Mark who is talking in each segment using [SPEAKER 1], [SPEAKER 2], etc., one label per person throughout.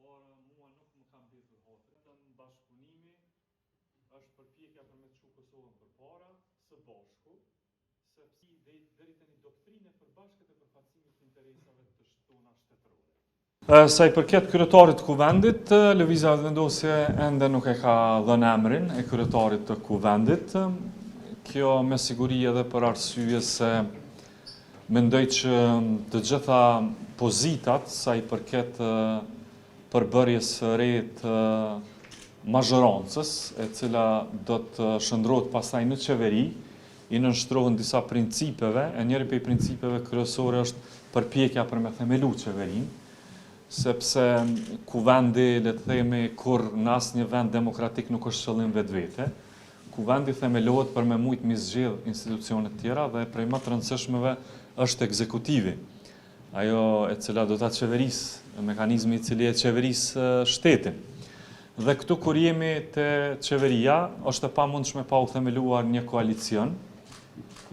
[SPEAKER 1] por mua nuk më kam mbetur hotër. Bashkëpunimi është përpjekja për me çu Kosovën përpara së bashku, sepse deri tani doktrina e përbashkët e përfaqësimit të interesave të tona shtetërore. Sa I përket kryetarit të kuvendit, Lëvizja Vendosje ende nuk e ka dhënë emrin e kryetarit të kuvendit. Kjo me siguri edhe për arsye se mendoj që të gjitha pozitat sa I përket përbërjes së re të mazhorancës, e cila do të shndrohet pastaj në qeveri, I nënshtrohen disa principeve, e njëri prej principeve kryesore është përpjekja për me themelu qeverinë, sepse kuvendi, le të themi, kur në asnjë vend demokratik nuk është qëllim vetvete, kuvendi themelohet për me mujt mi zgjedh institucione të tjera dhe prej më të rëndësishmeve është ekzekutivi. Ajo e cila do ta qeverisë, mekanizmi I cili e qeverisë shtetin. Dhe këtu kur jemi te qeveria, është e pamundshme pa u themeluar një koalicion,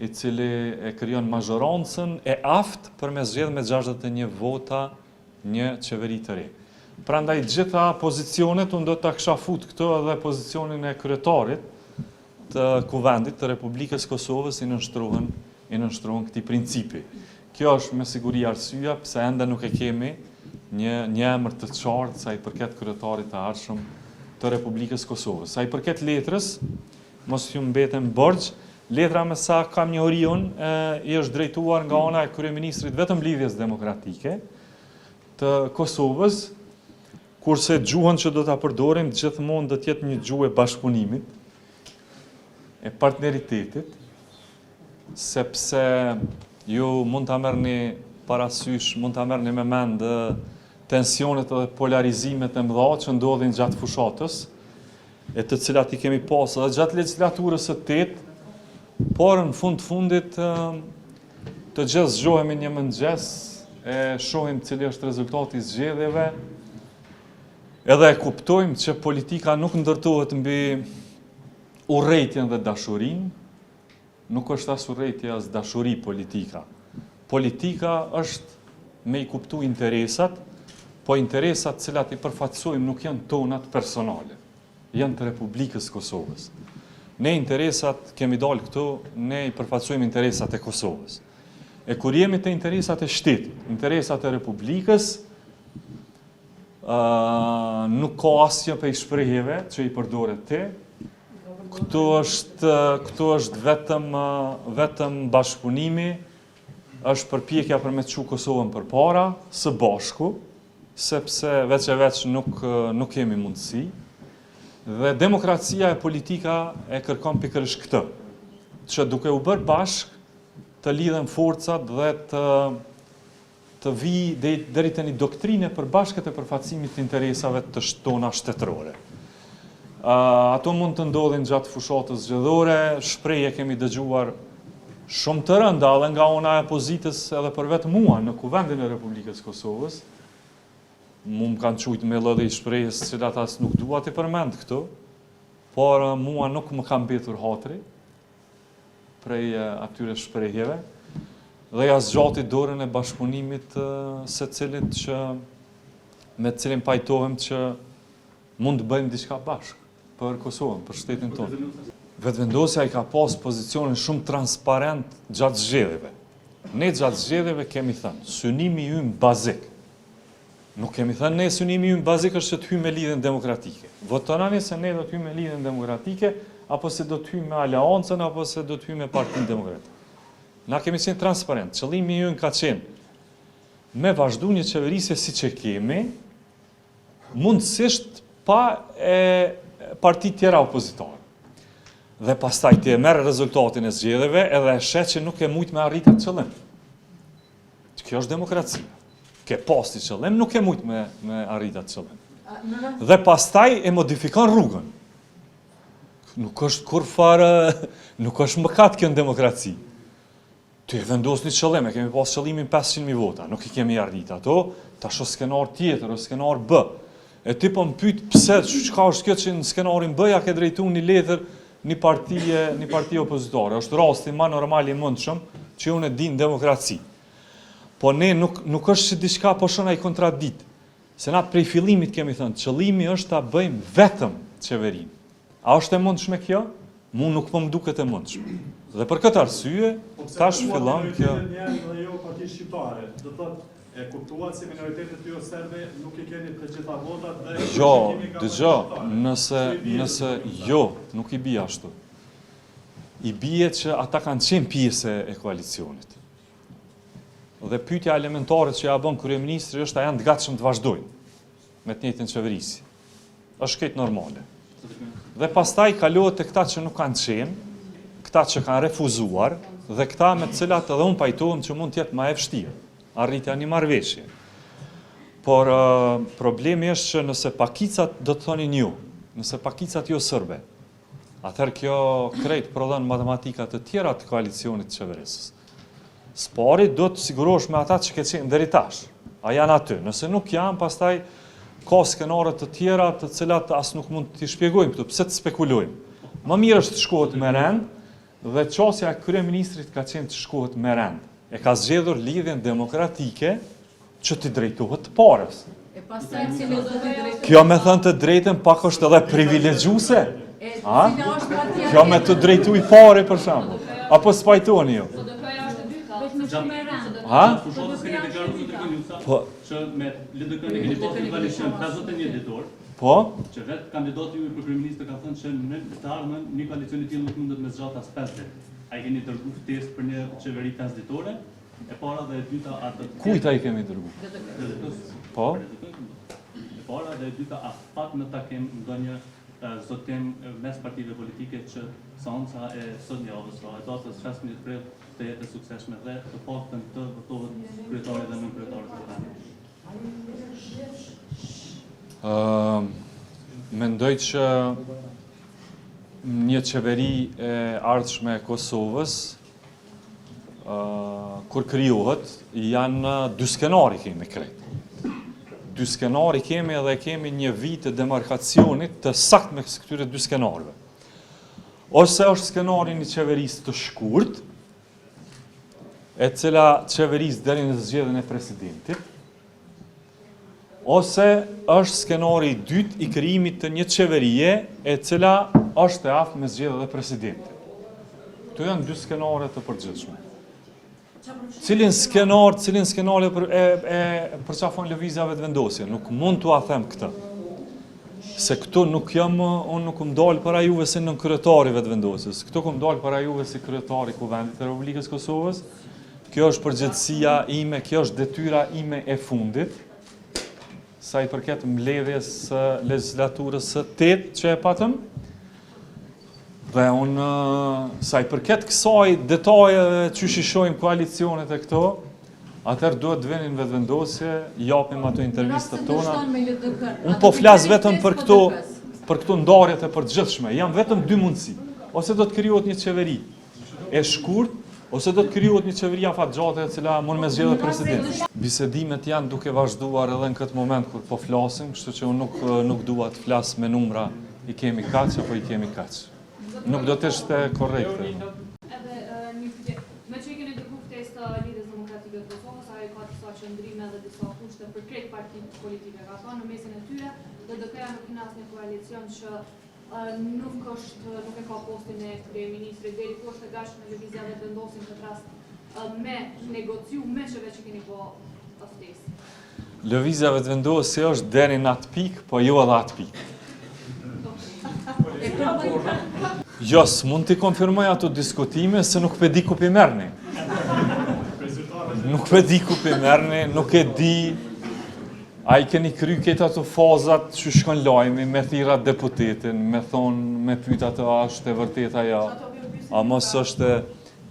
[SPEAKER 1] I cili e krijon mazhorancën e aftë për me zgjedh me 61 vota një qeveri të re. Prandaj gjitha pozicionet unë do ta kisha fut këtu edhe pozicionin e kryetarit të kuvendit të Republikës Kosovës I nënshtrohen këtij principi. Kjo është me siguri arsyeja pse ende nuk e kemi një emër të qartë sa I përket kryetarit të ardhshëm të Republikës Kosovës. Sa I përket letrës, mos ju mbetem borxh, letra me sa kam njohuri unë I është drejtuar nga ana e kryeministrit vetëm Lidhjes Demokratike të Kosovës, kurse gjuhën që do ta përdorim gjithmonë do të jetë një gjuhë e bashkëpunimit, e partneritetit, sepse ju mund ta merrni parasysh, mund ta merrni me mend tensionet dhe polarizimet e mëdha që ndodhin gjatë fushatës, e të cilat I kemi pasur edhe gjatë legjislaturës së 8, por në fundit të gjithë zgjohemi një mëngjes, e shohim cili është rezultati I zgjedhjeve, edhe e kuptojmë që politika nuk ndërtohet mbi urrejtjen dhe dashurinë, nuk është as urrejtje as dashuri politika. Politika është me I kuptu interesat, po interesat cilat I përfaqësojmë nuk janë tonat personale, janë të Republikës Kosovës. Ne interesat kemi dalë këtu, ne I përfaqësojmë interesat e Kosovës. E kur jemi të interesat e shtetit, interesat e Republikës, nuk ka asgjë prej shprehjeve që I përdoret ti. Këtu është vetëm bashkëpunimi, është përpjekja për me çu Kosovën përpara, së bashku, sepse veç e veç nuk kemi mundësi. Dhe demokracia e politika e kërkon pikërisht këtë, që duke u bërë bashk, të lidhen forcat dhe të vi deri te një doktrinë përbashkët e përfaqësimit të interesave të tona shtetërore. Ato mund të ndodhin gjatë fushatës zgjedhore, shprehje kemi dëgjuar shumë të rënda edhe nga ana e opozitës edhe për vetë mua në kuvendin e Republikës Kosovës. Mu më kanë qujtë me lëdhe I shprehjes cilat as nuk dua t'i përmend këtu, por mua nuk më ka mbetur hatri prej atyre shprehjeve dhe ja zgjati dorën e bashkëpunimit secilit që me të cilin pajtohem që mund të bëjmë diçka bashkë për Kosovën, për shtetin tonë. Vetëvendosja I ka pas pozicionin shumë transparent gjatë zgjedhjeve. Ne gjatë zgjedhjeve kemi thënë, synimi ynë bazik. Nuk kemi thënë ne synimi ynë bazik është që të hyjmë me lidhjen demokratike. Votonani se ne do të hyjmë me lidhjen demokratike, apo se do të hyjmë me aleancën, apo se do të hyjmë me Partinë Demokratike. Na kemi qenë transparent. Qëllimi ynë ka qenë me vazhdu një qeverisje siç e kemi, mundësisht pa parti tjera opozitare. Dhe pastaj ti e merr rezultatin e zgjedhjeve edhe e sheh që nuk e mujt me arrit atë qëllim. Kjo është demokracia. Ke pasti qëllim, nuk e mujt me arrit atë qëllim. Dhe pastaj e modifikon rrugën. Nuk është kur fare, nuk është mëkat kjo në demokraci. Ty e vendos një qëllim, e kemi pas qëllimin 500.000 vota, nuk I kemi arrit ato, tash o skenar tjetër, o skenar B. E ti po më pyet pse çka është kjo që në skenarin B ja ke drejtuar një letër një parti opozitare. Është rasti më normal I mundshëm që unë e di në demokraci. Po ne nuk është që diçka po shon ai kontradikt,
[SPEAKER 2] Se na prej fillimit kemi thënë, qëllimi është ta bëjmë vetëm qeverinë. A është e mundshme kjo? Mu nuk po më duket e mundshme. Dhe për këtë arsye, tash fillon kjo.
[SPEAKER 3] Dhe jo parti shqiptare, do thotë e kuptuat se minoritetet jo serbe nuk i keni të gjitha votat dhe
[SPEAKER 2] Jo, dëgjoj, nëse jo, nuk i bie ashtu. I bie që ata kanë qenë pjesë e koalicionit. Dhe pyetja elementare që ja bën kryeministri është a janë të gatshëm të vazhdojnë me të njëjtën qeverisi. Është këtë normale. Dhe pastaj kalohet te këta që nuk kanë qenë, këta që kanë refuzuar dhe këta me të cilat edhe unë pajtohem që mund të jetë më e vështirë. Arritja një marrëveshje. Por problemi është që nëse pakicat do të thonin ju, nëse pakicat jo sërbe, atëherë kjo krejt prodhon matematika të tjera të koalicionit të qeverisës. Spari do të sigurosh me ata që ke qenë deri tash. A janë aty. Nëse nuk janë, pastaj ka skenare të tjera të cilat as nuk mund t'i shpjegojmë këtu, pse të spekulojmë. Më mirë është të shkohet me rend, dhe çështja e kryeministrit ka qenë të shkohet me rend. E ka zgjedhur lidhjen demokratike që t'i drejtohet të parës. Kjo me thënë të drejtën pak është edhe privilegjuese. Kjo me të drejtu i pare për shembull. Apo spajtoni ju? Ha? Po.
[SPEAKER 4] Që me LDK-n e keni pasur koalicion 51 ditor.
[SPEAKER 2] Po?
[SPEAKER 4] Që vetë kandidati ju për kryeminist ka thënë që në të ardhmen një koalicion i tillë nuk mundet me zgjat as 5 ditë. Ai keni dërguar ftesë për një qeveri 5 ditore, e para dhe e dyta atë.
[SPEAKER 2] Kujt ai kemi dërguar? Po?
[SPEAKER 4] E para dhe e dyta afat në takim ndonjë zotim mes partive politike që seanca e sot javës, pra e datës 16 prill të jetë e suksesshme dhe të paktën të votohet kryetari dhe nënkryetari të parlamentit.
[SPEAKER 2] Mendoj që një qeveri e ardhshme e Kosovës, kur krijohet, janë dy skenari kemi krejt. Dy skenari kemi edhe kemi një vit të demarkacionit të sakt me këtyre dy skenarëve. Ose është skenari një qeverisë të shkurt, e cila qeverisë deri në zgjedhjen e presidentit, ose është skenari i dytë i krijimit të një qeverie e cila është e aftë me zgjedhjen e presidentit. Këto janë dy skenare të përgjithshme. Cilin skenar e përqafon lëvizja vetëvendosje, nuk mund t'u a them këtë. Se këtu nuk jam, unë nuk më dalë para juve si nën kryetari vetëvendosjes. Këtu kom dalë para juve si kryetari Kuvendit të Republikës Kosovës. Kjo është përgjithësia ime, kjo është detyra ime e fundit, sa i përket mbledhjes së legislaturës së 8 që e patëm. Dhe unë, sa i përket kësaj detajeve që shishojmë koalicionet e këto, atëherë duhet të vinin vetëvendosje, japim ato intervistat tona. Unë po flas vetëm për këto ndarjet e përgjithshme. Jam vetëm dy mundësi. Ose do të krijohet një qeveri e shkurt, ose do të krijohet një qeveri afatgjate e cila mund me zgjedhë president. Bisedimet janë duke vazhduar edhe në këtë moment kur po flasim, kështu që unë nuk dua të flas me numra i kemi kaq apo i kemi kaq. Nuk do të ishte korrekte.
[SPEAKER 5] Edhe një pyetje, me që i keni dërguar ftesë të Lidhjes Demokratike të Kosovës, ajo ka disa qëndrime dhe disa kushte për krejt partitë politike. Ka thënë në mesin e tyre, LDK-ja nuk ka asnjë koalicion që nuk e ka postin e kryeministrit deri poshtë gatshme lëvizja vetëvendosje në këtë rast me negociu me çeve që keni po ftesë.
[SPEAKER 2] Lëvizja vetëvendosje është deri në atë pikë, po jo edhe atë pikë. Jo, s'mund t'i konfirmoj ato diskutime se nuk pe di ku pi merrni. Nuk pe di ku pi merrni, nuk e di. A i keni kry këtë ato fazat që shkon lajmi, me thira deputetin, me thonë, me pyta të ashtë e vërteta ja. A mos është,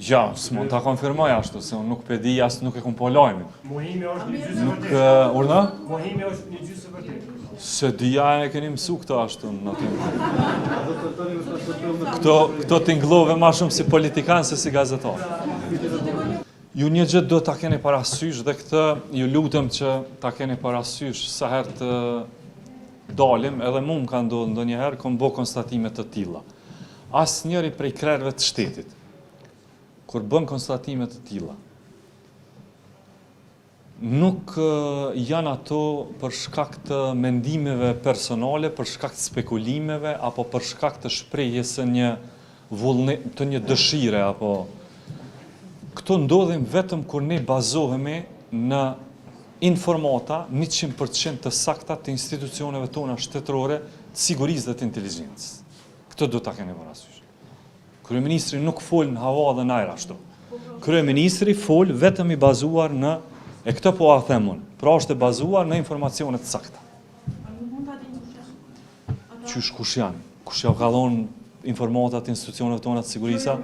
[SPEAKER 2] ja, s'mund t'a konfirmoj ashtu, se unë nuk pe di, as nuk e kum po lajmi.
[SPEAKER 3] Mohimi është një gjysë vërtet.
[SPEAKER 2] Urna?
[SPEAKER 3] Mohimi është një gjysë vërtet.
[SPEAKER 2] Se dhja e keni mësu këto ashtu në atë. Këto t'inglove ma shumë si politikanë se si gazetarë. Ju një gjë do t'a keni parasysh dhe këtë ju lutem që t'a keni parasysh sa herë të dalim, edhe mu më ka ndodhë ndonjëherë, kom bo konstatimet të tilla. As njëri prej krerëve të shtetit, kur bën konstatimet të tilla, nuk janë ato për shkak të mendimeve personale, për shkak të spekulimeve, apo për shkak të shprehjes së një dëshire, apo këto ndodhin vetëm kur ne bazohemi në informata 100% të sakta të institucioneve tona shtetërore të sigurisë dhe të inteligjencës. Këtë do ta keni parasysh. Kryeministri nuk fol në hava dhe në ajra ashtu. Kryeministri fol vetëm i bazuar në, e këtë po a themun, pra është e bazuar në informacione të sakta. Qysh kush janë? Kush ja ka dhënë informatat të institucioneve tona të sigurisë?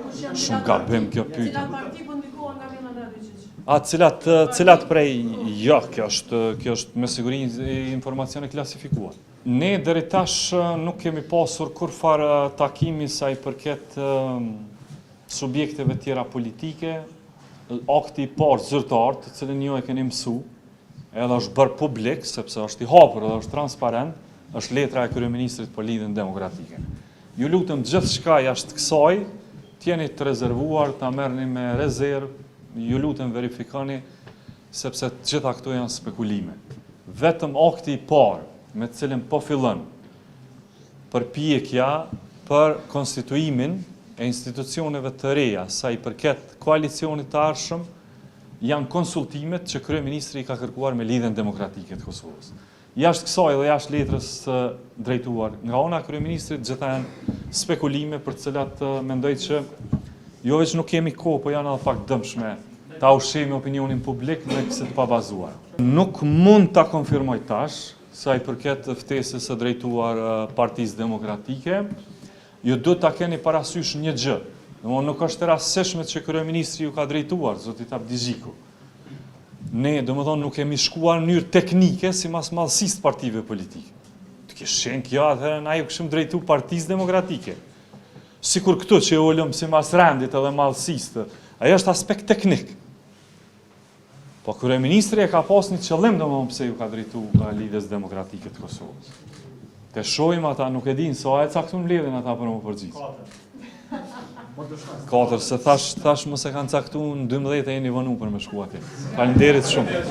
[SPEAKER 2] Shumë gabim kjo pyetje. A cilat prej, jo, kjo është me siguri informacione klasifikuar. Ne deri tash nuk kemi pasur kurfar takimi sa i përket subjekteve tjera politike, akti i parë zyrtar, të cilin ju e keni mësu, edhe është bërë publik, sepse është i hapur edhe është transparent, është letra e kryeministrit për lidhjen demokratike. Ju lutem gjithçka jashtë kësaj, t'jeni të rezervuar, ta merrni me rezervë, ju lutem verifikoni, sepse të gjitha këto janë spekulime. Vetëm akti i parë, me të cilin po fillon përpjekja për konstituimin e institucioneve të reja, sa i përket koalicionit të ardhshëm, janë konsultimet që kryeministri ka kërkuar me lidhjen demokratike të Kosovës. Jashtë kësaj dhe jashtë letrës drejtuar nga ana e kryeministrit, gjitha janë spekulime për të cilat mendoj që jo veç nuk kemi kohë, po janë edhe pak dëmshme ta ushqejmë opinionin publik me kësaj të pabazuar. Nuk mund ta konfirmoj tash sa i përket ftesës së drejtuar Partisë Demokratike, ju do ta keni parasysh një gjë. Domthonë nuk është e rastësishme që kryeministri ju ka drejtuar zotit Abdi Xhiku. Ne domethënë nuk kemi shkuar në mënyrë teknike sipas madhësisë të partive politike. Të kesh shenjë kjo atëherë na ju kishim drejtuar Partisë Demokratike. Sikur këtu që e ulëm sipas rendit edhe madhësisë, ajo është aspekt teknik. Po kryeministri e ka pas një qëllim domosdoshmë pse ju ka drejtuar lidhjes demokratike të Kosovës. Te shohim ata nuk e dinë sa e caktun mbledhin ata për më përgjithë. 4, se thash mos e kanë caktuar në 12 e jeni vënë për me shku atje. Faleminderit shumë.